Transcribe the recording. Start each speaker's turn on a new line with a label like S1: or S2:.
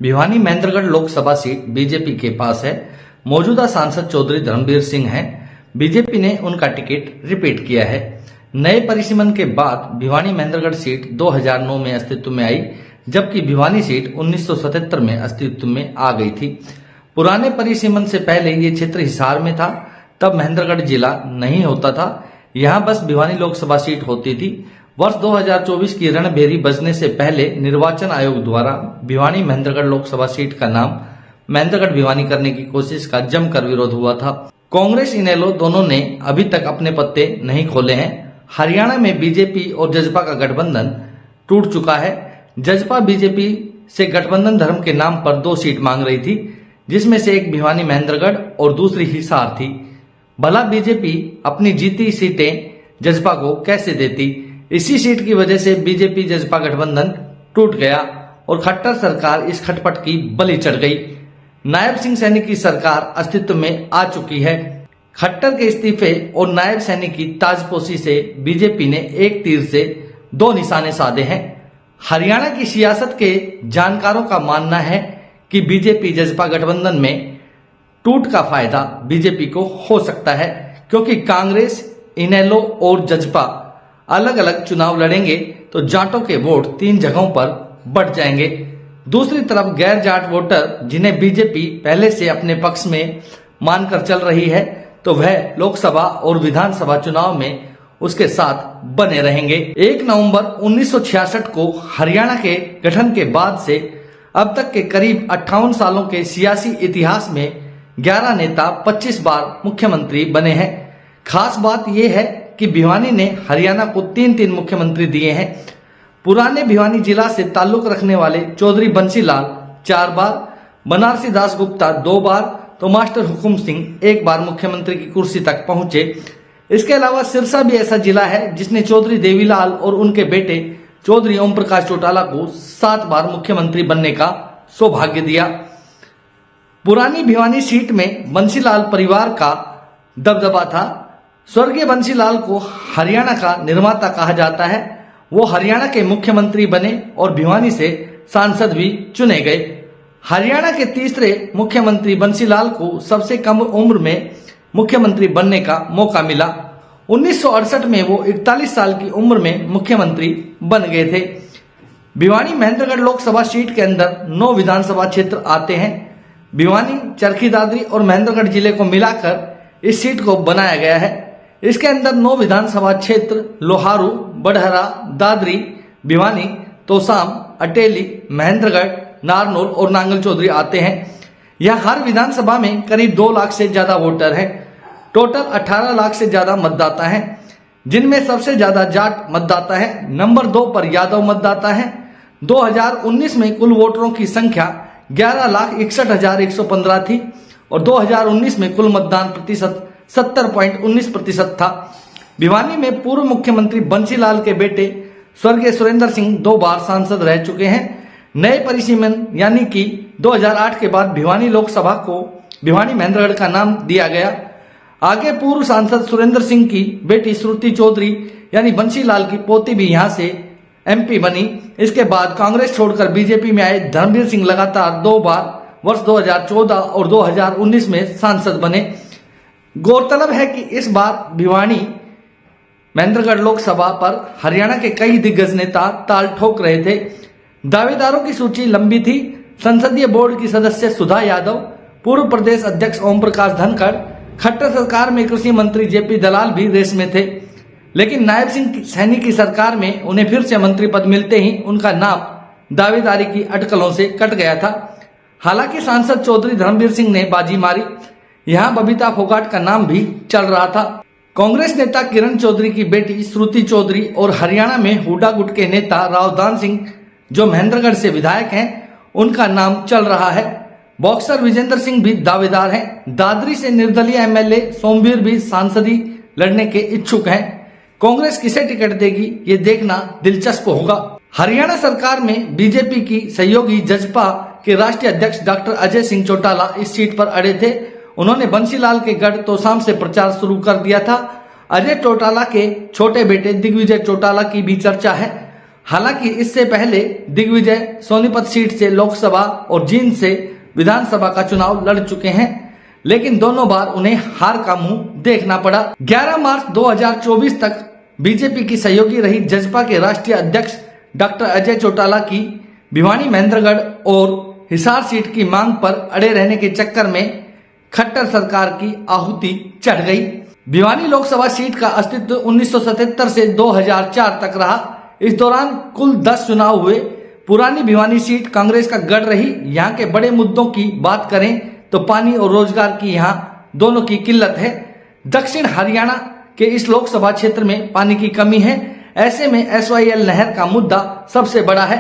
S1: Bhiwani Mahendragarh Lok Sabha seat BJP के पास है। मौजूदा सांसद चौधरी धर्मवीर सिंह हैं। बीजेपी ने उनका टिकट रिपीट किया है। नए परिसीमन के बाद भिवानी महेंद्रगढ़ सीट 2009 में अस्तित्व में आई, जबकि भिवानी सीट 1977 में अस्तित्व में आ गई थी। पुराने परिसीमन से पहले ये क्षेत्र हिसार में था, तब महेंद्रगढ़ जिला नहीं होता था। यहाँ बस भिवानी लोकसभा सीट होती थी। वर्ष 2024 की रणभेरी बजने से पहले निर्वाचन आयोग द्वारा भिवानी महेंद्रगढ़ लोकसभा सीट का नाम महेंद्रगढ़ भिवानी करने की कोशिश का जमकर विरोध हुआ था। कांग्रेस इनेलो दोनों ने अभी तक अपने पत्ते नहीं खोले हैं। हरियाणा में बीजेपी और जजपा का गठबंधन टूट चुका है। जजपा बीजेपी से गठबंधन धर्म के नाम पर 2 सीट मांग रही थी, जिसमें से एक भिवानी महेंद्रगढ़ और दूसरी हिसार थी। भला बीजेपी अपनी जीती सीटें जजपा को कैसे देती? इसी सीट की वजह से बीजेपी जजपा गठबंधन टूट गया और खट्टर सरकार इस खटपट की बलि चढ़ गई। नायब सिंह सैनी की सरकार अस्तित्व में आ चुकी है। खट्टर के इस्तीफे और नायब सैनी की ताजपोशी से बीजेपी ने एक तीर से 2 निशाने साधे हैं। हरियाणा की सियासत के जानकारों का मानना है कि बीजेपी जजपा गठबंधन में टूट का फायदा बीजेपी को हो सकता है, क्योंकि कांग्रेस, इनेलो और जजपा अलग अलग चुनाव लड़ेंगे तो जाटों के वोट 3 जगहों पर बढ़ जाएंगे। दूसरी तरफ गैर जाट वोटर, जिन्हें बीजेपी पहले से अपने पक्ष में मानकर चल रही है, तो वह लोकसभा और विधानसभा चुनाव में उसके साथ बने रहेंगे। 1 नवंबर 1966 को हरियाणा के गठन के बाद से अब तक के करीब 58 सालों के सियासी इतिहास में 11 नेता 25 बार मुख्यमंत्री बने हैं। खास बात यह है कि भिवानी ने हरियाणा को 3 मुख्यमंत्री दिए हैं। पुराने भिवानी जिला से ताल्लुक रखने वाले चौधरी बंसीलाल 4 बार, बनारसी दास गुप्ता 2 बार, तो मास्टर हुकुम सिंह 1 बार मुख्यमंत्री की कुर्सी तक पहुंचे। इसके अलावा सिरसा भी ऐसा जिला है जिसने चौधरी देवीलाल और उनके बेटे चौधरी ओम प्रकाश चौटाला को 7 बार मुख्यमंत्री बनने का सौभाग्य दिया। पुरानी भिवानी सीट में बंसीलाल परिवार का दबदबा था। स्वर्गीय बंसीलाल को हरियाणा का निर्माता कहा जाता है। वो हरियाणा के मुख्यमंत्री बने और भिवानी से सांसद भी चुने गए। हरियाणा के तीसरे मुख्यमंत्री बंसीलाल को सबसे कम उम्र में मुख्यमंत्री बनने का मौका मिला। 1968 में वो 41 साल की उम्र में मुख्यमंत्री बन गए थे। भिवानी महेंद्रगढ़ लोकसभा सीट के अंदर 9 विधानसभा क्षेत्र आते हैं। भिवानी, चरखी दादरी और महेंद्रगढ़ जिले को मिलाकर इस सीट को बनाया गया है। इसके अंदर 9 विधानसभा क्षेत्र लोहारू, बड़हरा, दादरी, भिवानी, तोसाम, अटेली, महेंद्रगढ़, नारनौल और नांगल चौधरी आते हैं। यहाँ हर विधानसभा में करीब 2 लाख से ज्यादा वोटर हैं। टोटल 18 लाख से ज्यादा मतदाता हैं, जिनमें सबसे ज्यादा जाट मतदाता है। नंबर 2 पर यादव मतदाता है। 2019 में कुल वोटरों की संख्या 11,61,115 थी और 2019 में कुल मतदान प्रतिशत 70.19% था। भिवानी में पूर्व मुख्यमंत्री बंसीलाल के बेटे स्वर्गीय सुरेंद्र सिंह 2 बार सांसद रह चुके हैं। नए परिसीमन यानी कि 2008 के बाद भिवानी लोकसभा को भिवानी महेंद्रगढ़ का नाम दिया गया। आगे पूर्व सांसद सुरेंद्र सिंह की बेटी श्रुति चौधरी यानी बंसीलाल की पोती भी यहां से एमपी बनी। इसके बाद कांग्रेस छोड़कर बीजेपी में आए धर्मवीर सिंह लगातार 2 बार वर्ष 2014 और 2019 में सांसद बने। गौरतलब है कि इस बार भिवानी महेंद्रगढ़ लोकसभा पर हरियाणा के कई दिग्गज नेता ताल ठोक रहे थे। दावेदारों की सूची लंबी थी। संसदीय बोर्ड की सदस्य सुधा यादव, पूर्व प्रदेश अध्यक्ष ओम प्रकाश धनखड़, खट्टर सरकार में कृषि मंत्री जेपी दलाल भी रेस में थे, लेकिन नायब सिंह सैनी की सरकार में उन्हें फिर से मंत्री पद मिलते ही उनका नाम दावेदारी की अटकलों से कट गया था। हालांकि सांसद चौधरी धर्मवीर सिंह ने बाजी मारी। यहाँ बबीता फोगाट का नाम भी चल रहा था। कांग्रेस नेता किरण चौधरी की बेटी श्रुति चौधरी और हरियाणा में हुडा गुट के नेता रावदान सिंह, जो महेंद्रगढ़ से विधायक हैं, उनका नाम चल रहा है। बॉक्सर विजेंद्र सिंह भी दावेदार हैं। दादरी से निर्दलीय एमएलए सोमवीर भी सांसदी लड़ने के इच्छुक हैं। कांग्रेस किसे टिकट देगी, ये देखना दिलचस्प होगा। हरियाणा सरकार में बीजेपी की सहयोगी जजपा के राष्ट्रीय अध्यक्ष डॉक्टर अजय सिंह चौटाला इस सीट पर अड़े थे। उन्होंने बंसीलाल के गढ़ तोसाम से प्रचार शुरू कर दिया था। अजय चौटाला के छोटे बेटे दिग्विजय चौटाला की भी चर्चा है। हालांकि इससे पहले दिग्विजय सोनीपत सीट से लोकसभा और जींद से विधानसभा का चुनाव लड़ चुके हैं, लेकिन दोनों बार उन्हें हार का मुंह देखना पड़ा। 11 मार्च 2024 तक बीजेपी की सहयोगी रही जजपा के राष्ट्रीय अध्यक्ष डॉक्टर अजय चौटाला की भिवानी महेंद्रगढ़ और हिसार सीट की मांग पर अड़े रहने के चक्कर में खट्टर सरकार की आहुति चढ़ गई। भिवानी लोकसभा सीट का अस्तित्व 1977 से 2004 तक रहा। इस दौरान कुल 10 चुनाव हुए। पुरानी भिवानी सीट कांग्रेस का गढ़ रही। यहाँ के बड़े मुद्दों की बात करें तो पानी और रोजगार की यहाँ दोनों की किल्लत है। दक्षिण हरियाणा के इस लोकसभा क्षेत्र में पानी की कमी है। ऐसे में SYL नहर का मुद्दा सबसे बड़ा है।